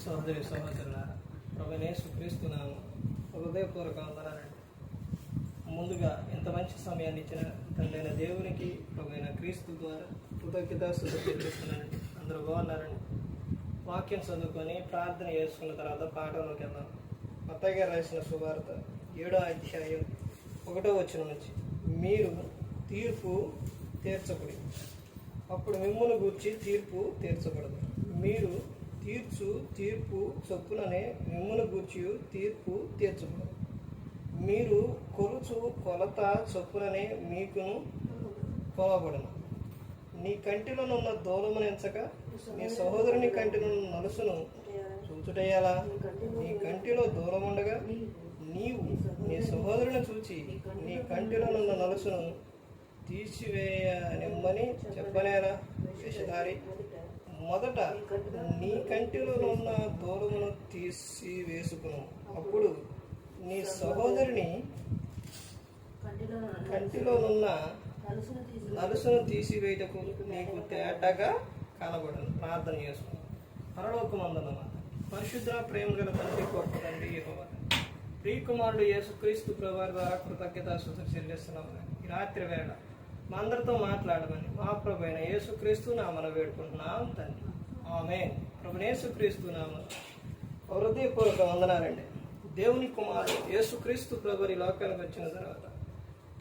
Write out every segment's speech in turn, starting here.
సహోదరి సహోదరులారా, ప్రభువైన యేసుక్రీస్తు నామమున హృదయపూర్వక వందనాలండి. ముందుగా ఇంత మంచి సమయాన్ని ఇచ్చిన తండ్రైన దేవునికి ప్రభువైన క్రీస్తు ద్వారా కృతజ్ఞతాస్తుతులు చెల్లిస్తున్నానండి. అందరూ బాగున్నారండి. వాక్యం చదువుకొని ప్రార్థన చేసుకున్న తర్వాత పాఠంలోకి వెళ్దాం. మత్తయి గారు రాసిన సువార్త 7వ అధ్యాయం 1వ వచనం నుంచి, మీరు తీర్పు తీర్చకుడి, అప్పుడు మిమ్మును గూర్చి తీర్పు తీర్చబడదు. మీరు తీర్చు తీర్పు చొప్పుననే మిమ్మును గూర్చి తీర్పు తీర్చబడదు. మీరు కొలుచు కొలత చొప్పుననే మీకును కొలబడను. నీ కంటిలోనున్న దూలమును ఎంచక నీ సహోదరుని కంటిలోనున్న నలుసును చూచుటయ్యాలా? నీ కంటిలో దూలముండగా నీవు నీ సహోదరుని చూచి నీ కంటిలోనున్న నలుసును తీసివేయనిమ్మని చెప్పనేరా? వేషధారి, మొదట నీ కంటిలోనున్న దూలమును తీసివేసుకును, అప్పుడు నీ సహోదరుని కంటిలోనున్న నలుసును తీసివేయటకు నీకు తేటగా కనబడను. ప్రార్థన చేసుకున్నాం. పరలోకమందున పరిశుద్ధ ప్రేమ గల తండ్రి, గొప్ప తండ్రి యెహోవా, ప్రియకుమారుడు యేసుక్రీస్తు ప్రభువారి ద్వారా కృతజ్ఞతాస్తుతులు చెల్లిస్తున్నాం. ఈ రాత్రి వేళ మా అందరితో మాట్లాడమని మా ప్రభు అయిన యేసుక్రీస్తు నామమున వేడుకుంటున్నాం తండ్రి. ఆమేన్. ప్రభువైన యేసుక్రీస్తు నామమున హృదయపూర్వక వందనాలండి. దేవుని కుమారుడు యేసుక్రీస్తు ప్రభు ఈ లోకానికి వచ్చిన తర్వాత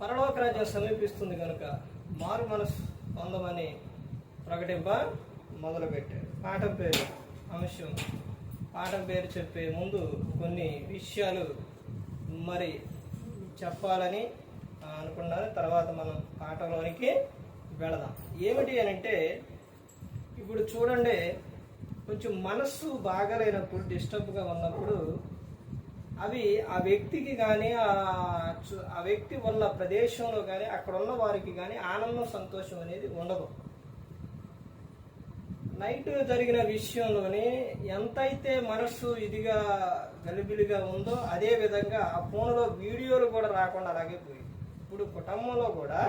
పరలోక రాజ్యం సమీపిస్తుంది కనుక మారు మనసు పొందమని ప్రకటింప మొదలుపెట్టాడు. పాఠం పేరు అంశం. పాఠం పేరు చెప్పే ముందు కొన్ని విషయాలు మరి చెప్పాలని అనుకున్నాను. తర్వాత మనం పాఠంలోనికి వెళదాం. ఏమిటి అని అంటే, ఇప్పుడు చూడండి, కొంచెం మనస్సు బాగాలేనప్పుడు, డిస్టర్బ్గా ఉన్నప్పుడు అవి ఆ వ్యక్తికి కానీ ఆ వ్యక్తి ఉన్న ప్రదేశంలో కానీ అక్కడ ఉన్న వారికి కానీ ఆనందం సంతోషం అనేది ఉండదు. నైట్ జరిగిన విషయంలోనే ఎంతైతే మనస్సు ఇదిగా గలిబిలిగా ఉందో అదే విధంగా ఆ ఫోన్లో వీడియోలు కూడా రాకుండా అలాగే పోయి. ఇప్పుడు కుటుంబంలో కూడా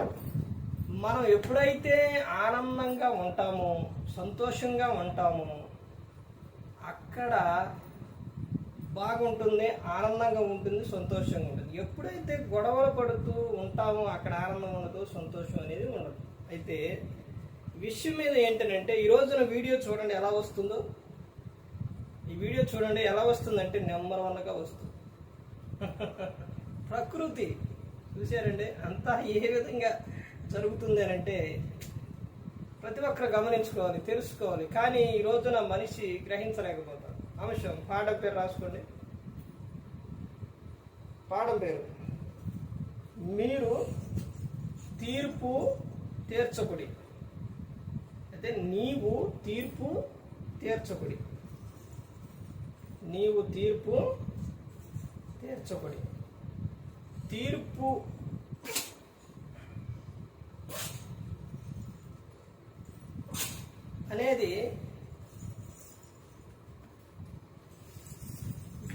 మనం ఎప్పుడైతే ఆనందంగా ఉంటామో, సంతోషంగా ఉంటామో అక్కడ బాగుంటుంది, ఆనందంగా ఉంటుంది, సంతోషంగా ఉంటుంది. ఎప్పుడైతే గొడవలు పడుతూ ఉంటామో అక్కడ ఆనందం ఉండదు, సంతోషం అనేది ఉండదు. అయితే విషయం మీద ఏంటంటే, ఈ రోజున వీడియో చూడండి ఎలా వస్తుందో. ఈ వీడియో చూడండి ఎలా వస్తుందంటే నెంబర్ 1గా వస్తుంది. ప్రకృతి చూశారండి అంతా ఏ విధంగా జరుగుతుంది అని అంటే ప్రతి ఒక్కరు గమనించుకోవాలి, తెలుసుకోవాలి. కానీ ఈ రోజున మనిషి గ్రహించలేకపోతాడు. అంశం పాఠం పేరు రాసుకోండి. పాఠం పేరు, మీరు తీర్పు తీర్చకుడి. అయితే నీవు తీర్పు తీర్చకుడి. నీవు తీర్పు తీర్చకుడి. తీర్పు అనేది,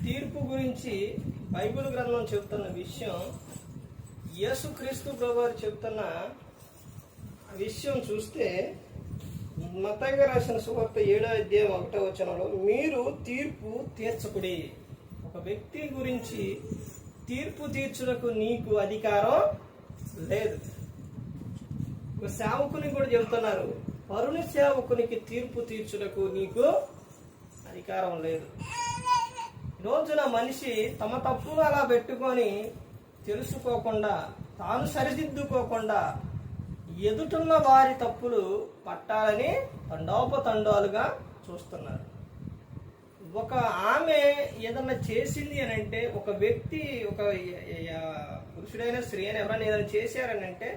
తీర్పు గురించి బైబిల్ గ్రంథం చెప్తున్న విషయం, యేసుక్రీస్తు ప్రభువారు చెప్తున్న విషయం చూస్తే మత్తయి గారు రాసిన సువార్త 7వ అధ్యాయం 1వ వచనంలో, మీరు తీర్పు తీర్చకుడి. ఒక వ్యక్తి గురించి తీర్పు తీర్చుటకు నీకు అధికారం లేదు. ఒక సేవకుని కూడా చెబుతున్నారు, పరుని సేవకునికి తీర్పు తీర్చుటకు నీకు అధికారం లేదు. రోజున మనిషి తమ తప్పులు అలా పెట్టుకొని తెలుసుకోకుండా, తాను సరిదిద్దుకోకుండా ఎదుటున్న వారి తప్పులు పట్టాలని తండోపతండాలుగా చూస్తున్నారు. ఒక ఆమె ఏదన్నా చేసింది అని అంటే, ఒక వ్యక్తి, ఒక పురుషుడైనా స్త్రీ అయినా ఎవరైనా ఏదైనా చేశారని అంటే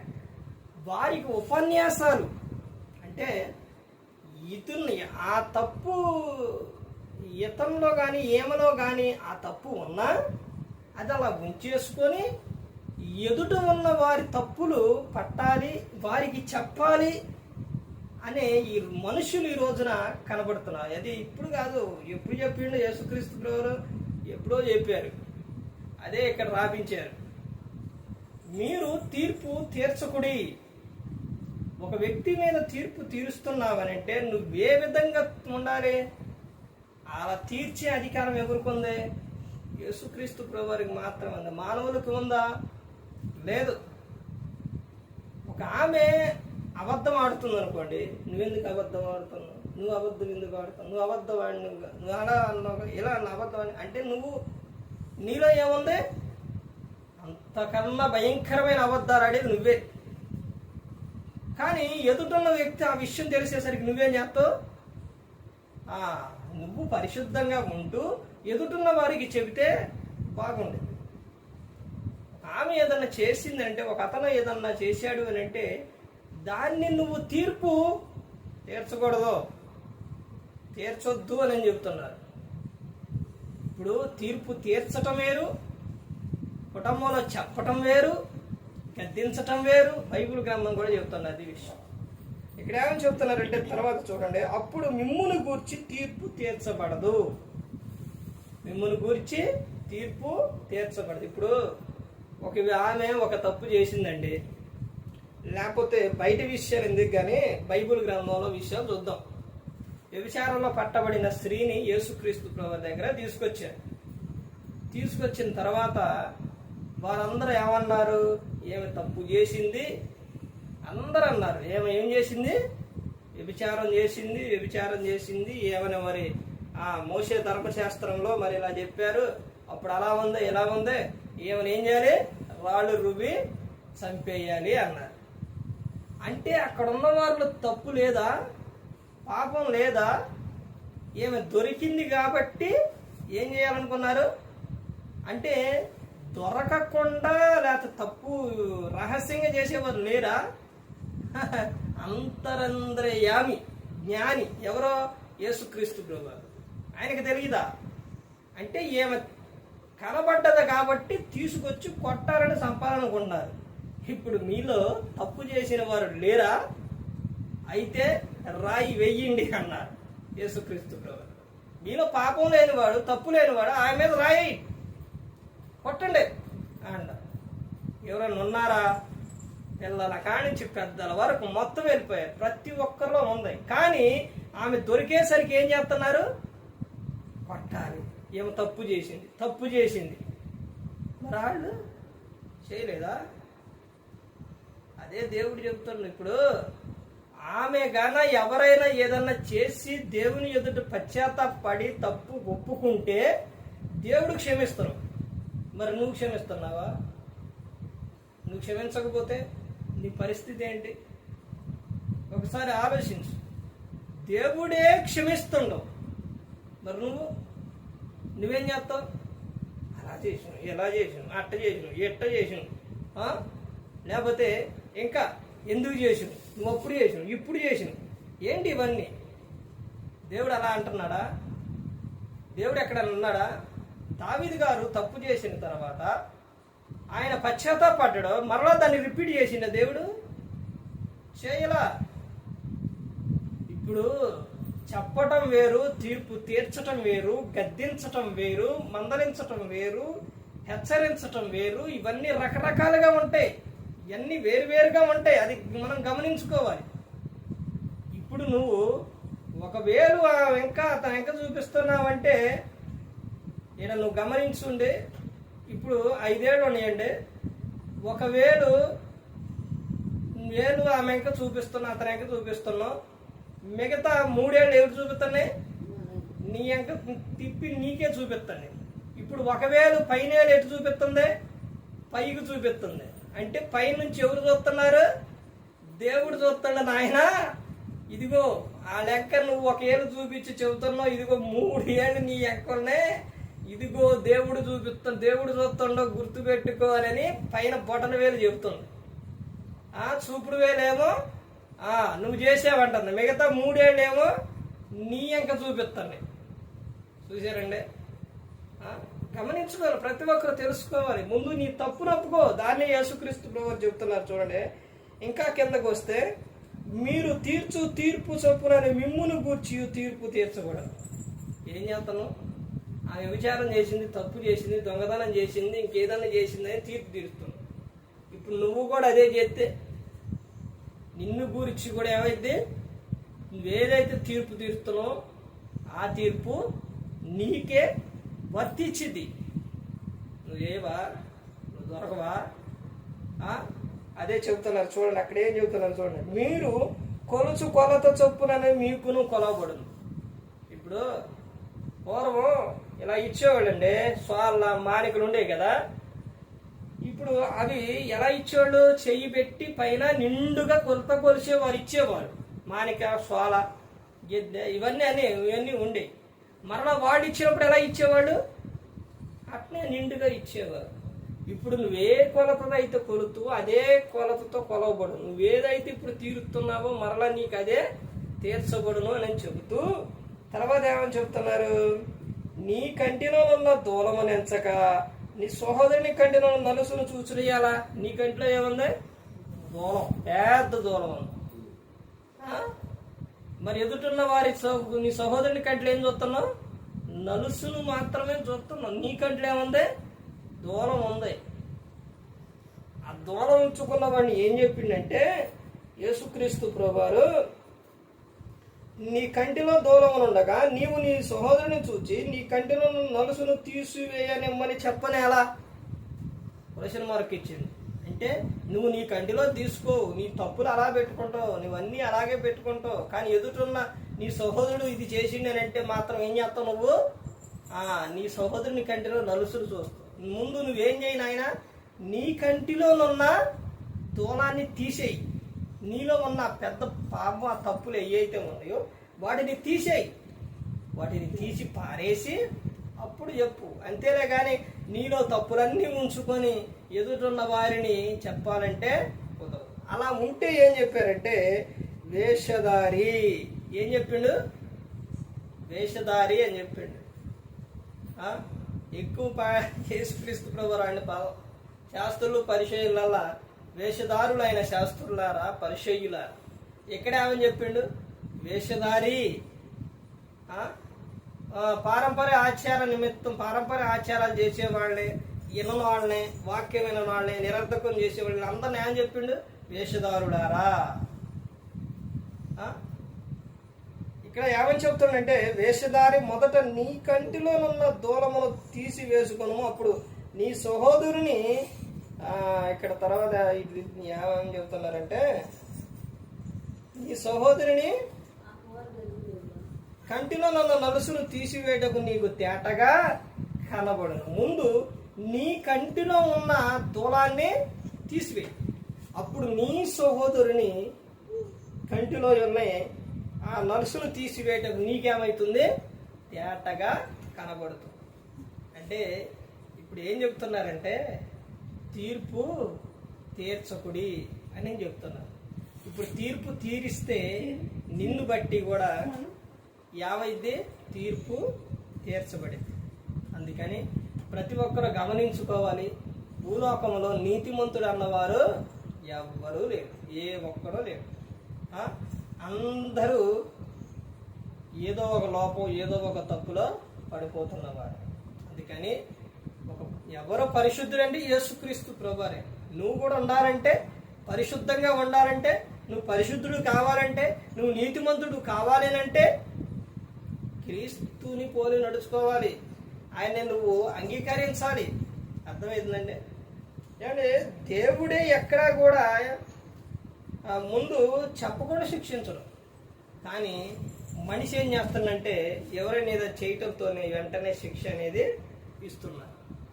వారికి ఉపన్యాసాలు అంటే ఇతరుని ఆ తప్పు ఇతరులో కానీ ఏమలో కానీ ఆ తప్పు ఉన్నా అది అలా ఉంచేసుకొని ఎదుట ఉన్న వారి తప్పులు పట్టాలి, వారికి చెప్పాలి అనే ఈ మనుషులు ఈ రోజున కనబడుతున్నారు. అది ఇప్పుడు కాదు, ఎప్పుడు చెప్పిండు యేసుక్రీస్తు ప్రభువు, ఎప్పుడో చెప్పారు. అదే ఇక్కడ రాపించారు. మీరు తీర్పు తీర్చకుడి. ఒక వ్యక్తి మీద తీర్పు తీరుస్తున్నావనంటే నువ్వు ఏ విధంగా ఉండాలి? అలా తీర్చే అధికారం ఎవరికి? యేసుక్రీస్తు ప్రభువారికి మాత్రమే ఉంది. మానవులకు ఉందా? లేదు. ఒక ఆమె అబద్ధం ఆడుతుంది అనుకోండి, నువ్వెందుకు అబద్ధం ఆడుతున్నావు, నువ్వు అబద్ధం ఎందుకు ఆడుతావు, నువ్వు అబద్ధవాడిని, నువ్వు అలా అన్నావు, ఇలా అన్న అబద్ధవాడిని అంటే నువ్వు నీలో ఏముంది? అంతకన్నా భయంకరమైన అబద్ధాలు ఆడేది నువ్వే. కానీ ఎదుటున్న వ్యక్తి ఆ విషయం తెలిసేసరికి నువ్వేం చేస్తావు? నువ్వు పరిశుద్ధంగా ఉంటూ ఎదుటున్న వారికి చెబితే బాగుండేది. ఆమె ఏదన్నా చేసిందంటే, ఒక అతను ఏదన్నా చేశాడు అని అంటే దాన్ని నువ్వు తీర్పు తీర్చకూడదు, తీర్చొద్దు అని చెప్తున్నారు. ఇప్పుడు తీర్పు తీర్చటం వేరు, కుటుంబంలో చెప్పటం వేరు, గద్దించటం వేరు. బైబిల్ గ్రంథం కూడా చెప్తున్నది ఈ విషయం. ఇక్కడ ఏమని చెప్తున్నారంటే తర్వాత చూడండి, అప్పుడు మిమ్మును గూర్చి తీర్పు తీర్చబడదు. మిమ్మును గూర్చి తీర్పు తీర్చబడదు. ఇప్పుడు ఆమె ఒక తప్పు చేసిందండి, లేకపోతే బయట విషయాలు ఎందుకు కానీ బైబిల్ గ్రంథంలో విషయాలు చూద్దాం. వ్యభిచారంలో పట్టబడిన స్త్రీని యేసుక్రీస్తు ప్రభువు దగ్గర తీసుకొచ్చిన తర్వాత వారందరూ ఏమన్నారు? ఏమి తప్పు చేసింది అందరూ అన్నారు. ఏం చేసింది? వ్యభిచారం చేసింది. ఏమని మరి మోషే ధర్మశాస్త్రంలో మరి ఇలా చెప్పారు, అప్పుడు అలా ఉంది ఇలా ఉంది, ఏం చేయాలి? రాళ్ళు రువ్వి చంపేయాలి అన్నారు. అంటే అక్కడ ఉన్న వాళ్ళు తప్పు లేదా? పాపం లేదా? ఏమి దొరికింది కాబట్టి ఏం చేయాలనుకున్నారు? అంటే దొరకకుండా లేకపోతే తప్పు రహస్యంగా చేసేవారు లేరా? అంతరంద్రయామి జ్ఞాని ఎవరో? యేసుక్రీస్తు ప్రభువు. ఆయనకు తెలియదా? అంటే ఏమి కనబడ్డది కాబట్టి తీసుకొచ్చి కొట్టాలని సంపాదనుకున్నారు. ఇప్పుడు మీలో తప్పు చేసిన వారు లేరా? అయితే రాయి వెయ్యండి అన్నారు యేసుక్రీస్తు ప్రభువు. మీలో పాపం లేనివాడు, తప్పు లేనివాడు, ఆయన మీద రాయి కొట్టండి అన్నారు. ఎవరైనా ఉన్నారా? పిల్లల కానించి పెద్దల వరకు మొత్తం వెళ్ళిపోయారు. ప్రతి ఒక్కరిలో ఉంది. కానీ ఆమె దొరికేసరికి ఏం చేస్తున్నారు? కొట్టాలి. ఏమో తప్పు చేసింది. మరి వాళ్ళు చేయలేదా? అదే దేవుడు చెప్తున్నాడు. ఇప్పుడు ఆమె గాన ఎవరైనా ఏదన్నా చేసి దేవుని ఎదుట పశ్చాత్తాపడి తప్పు ఒప్పుకుంటే దేవుడు క్షమిస్తారు. మరి నువ్వు క్షమిస్తున్నావా? నువ్వు క్షమించకపోతే నీ పరిస్థితి ఏంటి? ఒకసారి ఆలోచించు. దేవుడే క్షమిస్తుండవు, మరి నువ్వేం చేస్తావు? అలా చేసాను, ఇలా చేసాను, అట్ట చేసాను, ఎట్ట చేసాను, లేకపోతే ఇంకా ఎందుకు చేసాను, నువ్వు అప్పుడు చేసాను, ఇప్పుడు చేసాను, ఏంటి ఇవన్నీ? దేవుడు అలా అంటున్నాడా? దేవుడు ఎక్కడన్నా ఉన్నాడా? దావీదు గారు తప్పు చేసిన తర్వాత ఆయన పశ్చాత్తాపడ్డాడు, మరలా దాన్ని రిపీట్ చేసిండ దేవుడు? చేయలా. ఇప్పుడు చెప్పటం వేరు, తీర్పు తీర్చటం వేరు, గద్దించటం వేరు, మందలించటం వేరు, హెచ్చరించటం వేరు. ఇవన్నీ రకరకాలుగా ఉంటాయి, ఇవన్నీ వేరువేరుగా ఉంటాయి. అది మనం గమనించుకోవాలి. ఇప్పుడు నువ్వు ఒకవేళ తన వెంక చూపిస్తున్నావంటే ఇక్కడ నువ్వు గమనించుండే. ఇప్పుడు 5 ఏళ్ళు ఉన్నాయండి. ఒకవేళ ఆమె వెంక చూపిస్తున్నా, అతని వెంక చూపిస్తున్నావు, మిగతా 3 ఏళ్ళు ఎవరు చూపిస్తున్నాయి? నీ వెంక తిప్పి నీకే చూపిస్తాను. ఇప్పుడు ఒకవేళ పైన ఎటు చూపిస్తుంది? పైకి చూపిస్తుంది. అంటే పైనుంచి ఎవరు చూస్తున్నారు? దేవుడు చూస్తున్నాడు. నాయన ఇదిగో ఆ లెక్క నువ్వు 1 ఏళ్ళు చూపించి చెబుతున్నావు, ఇదిగో 3 ఏళ్ళు నీ లెక్కనే, ఇదిగో దేవుడు చూస్తుండో గుర్తు పెట్టుకోవాలని పైన బొటన వేలు చెబుతుంది. చూపుడు వేలేమో నువ్వు చేసావంటుంది, మిగతా 3 ఏళ్ళేమో నీ వెంక చూపిస్తాను. చూసారండి? గమనించుకోవాలి. ప్రతి ఒక్కరు తెలుసుకోవాలి. ముందు నీ తప్పు నప్పుకో. దాన్ని యేసుక్రీస్తు ప్రభువు చెప్తున్నారు. చూడండి ఇంకా కిందకు వస్తే, మీరు తీర్పు చొప్పున మిమ్మును గూర్చి తీర్పు తీర్చకూడదు. ఏం చేస్తాను? ఆమె విచారం చేసింది, తప్పు చేసింది, దొంగతనం చేసింది, ఇంకేదన్నా చేసిందని తీర్పు తీరుస్తున్నావు. ఇప్పుడు నువ్వు కూడా అదే చేస్తే నిన్ను గురించి కూడా ఏమైతే నువ్వేదైతే తీర్పు తీరుతున్నావు ఆ తీర్పు నీకే వర్తించింది. నువ్వేవా, నువ్వు దొరకవా? అదే చెబుతున్నారు చూడండి, అక్కడ ఏం చెబుతున్నారు చూడండి. మీరు కొలుచు కొలత చొప్పుననే మీకును కొలవబడును. ఇప్పుడు పూర్వం ఇలా ఇచ్చేవాళ్ళండి, సోళ్ళ మానికలు ఉండేవి కదా. ఇప్పుడు అవి ఎలా ఇచ్చేవాళ్ళు? చెయ్యి పెట్టి పైన నిండుగా కొలత కొలిచేవారు, ఇచ్చేవారు. మానిక, సోల, గిద్దె ఇవన్నీ ఉండేవి. మరలా వాడు ఇచ్చినప్పుడు ఎలా ఇచ్చేవాడు? అట్నే నిండుగా ఇచ్చేవారు. ఇప్పుడు నువ్వే కొలతతో అయితే కొలుతూ అదే కొలతతో కొలవబడు. నువ్వేదైతే ఇప్పుడు తీరుతున్నావో మరలా నీకు అదే తీర్చబడును అని చెబుతూ తర్వాత ఏమని చెప్తున్నారు? నీ కంటిలో ఉన్న దూలమును ఎంచక నీ సహోదరుని కంటిలో ఉన్న నలుసును చూచులేయాలా. నీ కంటిలో ఏముంది? దూలం, పెద్ద దూలం ఉంది. మరి ఎదుటిన్న వారి నీ సహోదరుని కంట్లో ఏం చూస్తున్నావు? నలుసును మాత్రమే చూస్తున్నావు. నీ కంట్లో ఏముంది? దూలం ఉంది. ఆ దూలం ఉంచుకున్న వాడిని ఏం చెప్పిండంటే యేసుక్రీస్తు ప్రభువారు, నీ కంటిలో దూలమునుండగా నీవు నీ సహోదరుని చూచి నీ కంటిలో నలుసును తీసివేయనిమ్మని చెప్పనేలా? క్వశ్చన్ మార్క్ ఇచ్చింది. అంటే నువ్వు నీ కంటిలో తీసుకోవు, నీ తప్పులు అలా పెట్టుకుంటావు, నువ్వన్నీ అలాగే పెట్టుకుంటావు. కానీ ఎదుటిన్న నీ సహోదరుడు ఇది చేసిండనంటే మాత్రం ఏం చేస్తావు? నువ్వు నీ సహోదరుని కంటిలో నలుసును చూస్తావు. ముందు నువ్వేం చేయి నాయన, నీ కంటిలోనున్న దూలాన్ని తీసేయి. నీలో ఉన్న పెద్ద పాపం, ఆ తప్పులు ఏవైతే ఉన్నాయో వాటిని తీసేయి. వాటిని తీసి పారేసి అప్పుడు చెప్పు. అంతేలే కానీ నీలో తప్పులన్నీ ఉంచుకొని ఎదుటిన్న వారిని చెప్పాలంటే కుదరదు. అలా ఉంటే ఏం చెప్పారంటే వేషధారి. ఏం చెప్పిండు? వేషధారి అని చెప్పిండు. ఎక్కువ యేసుక్రీస్తు ప్రభువారు శాస్త్రులు పరిచయులల్లా వేషధారులైన శాస్త్రులారా, పరిచయులారా, ఎక్కడ ఏమని చెప్పిండు? వేషధారి. పారంపర్య ఆచార నిమిత్తం పారంపర్య ఆచారాలు చేసేవాళ్ళని, వినని వాళ్ళని, వాక్యం వినని వాళ్ళని, నిరర్థకం చేసేవాళ్ళని అందరిని ఏమని చెప్పిండు? వేషధారులారా. ఇక్కడ ఏమని చెప్తుండంటే వేషధారి మొదట నీ కంటిలోనున్న దూలమును తీసి వేసుకును, అప్పుడు నీ సహోదరుని ఇక్కడ తర్వాత ఏమని చెప్తున్నారంటే నీ సహోదరుని కంటిలో ఉన్న నలుసును తీసివేయటకు నీకు తేటగా కనబడను. ముందు నీ కంటిలో ఉన్న దూలాన్ని తీసివేయి, అప్పుడు నీ సహోదరుని కంటిలో ఉన్న ఆ నలుసును తీసివేయటకు నీకేమవుతుంది? తేటగా కనబడుతుంది. అంటే ఇప్పుడు ఏం చెప్తున్నారంటే తీర్పు తీర్చకుడి అని చెప్తున్నారు. ఇప్పుడు తీర్పు తీరిస్తే నిన్ను బట్టి కూడా ఏమైంది? తీర్పు తీర్చబడింది. అందుకని ప్రతి ఒక్కరు గమనించుకోవాలి. భూలోకంలో నీతిమంతుడు అన్నవారు ఎవ్వరూ లేరు, ఏ ఒక్కరూ లేరు. అందరూ ఏదో ఒక లోపం, ఏదో ఒక తప్పులో పడిపోతున్నవారు. అందుకని ఎవరో పరిశుద్ధుడంటే యేసుక్రీస్తు ప్రభువారే. నువ్వు కూడా ఉండాలంటే, పరిశుద్ధంగా ఉండాలంటే, నువ్వు పరిశుద్ధుడు కావాలంటే, నువ్వు నీతిమంతుడు కావాలేనంటే క్రీస్తుని పోలి నడుచుకోవాలి. ఆయన్ని నువ్వు అంగీకరించాలి. అర్థమవుతుందండి? ఏమంటే దేవుడే ఎక్కడా కూడా ముందు చెప్పకుండా శిక్షించడు. కానీ మనిషి ఏం చేస్తుందంటే ఎవరైనా ఏదో చేయటంతోనే వెంటనే శిక్ష అనేది ఇస్తున్నారు.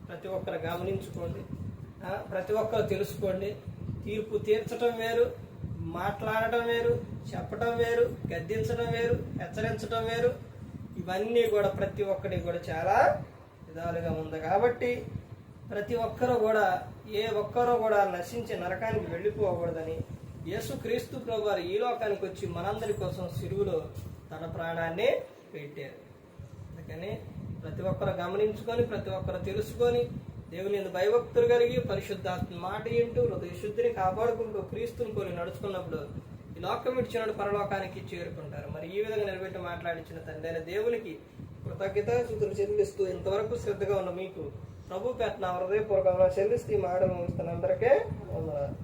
ప్రతి ఒక్కరు గమనించుకోండి, ప్రతి ఒక్కరు తెలుసుకోండి. తీర్పు తీర్చడం వేరు, మాట్లాడటం వేరు, చెప్పటం వేరు, గద్దించడం వేరు, హెచ్చరించడం వేరు. ఇవన్నీ కూడా ప్రతి ఒక్కరికి కూడా చాలా విధాలుగా ఉంది. కాబట్టి ప్రతి ఒక్కరూ కూడా ఏ ఒక్కరూ కూడా నశించి నరకానికి వెళ్ళిపోకూడదని యేసుక్రీస్తు ప్రభువారు ఈ లోకానికి వచ్చి మనందరి కోసం సిలువలో తన ప్రాణాన్ని పెట్టారు. అందుకని ప్రతి ఒక్కరు గమనించుకొని, ప్రతి ఒక్కరు తెలుసుకొని, దేవుని భయభక్తులు కలిగి పరిశుద్ధాత్మ మాట వింటూ హృదయ శుద్ధిని కాపాడుకుంటూ క్రీస్తుని పోలి నడుచుకున్నప్పుడు ఈ లోకం ఇచ్చినప్పుడు పరలోకానికి చేరుకుంటారు. మరి ఈ విధంగా నిలబెట్టి మాట్లాడించిన తండ్రి అయిన దేవునికి కృతజ్ఞతాస్తుతులు చెల్లిస్తూ ఇంతవరకు శ్రద్ధగా ఉన్న మీకు ప్రభు పేట నా హృదయపూర్వకంగా చెల్లిస్తూ ఈ మాట ముగిస్తున్న అందరికీ వందనాలు.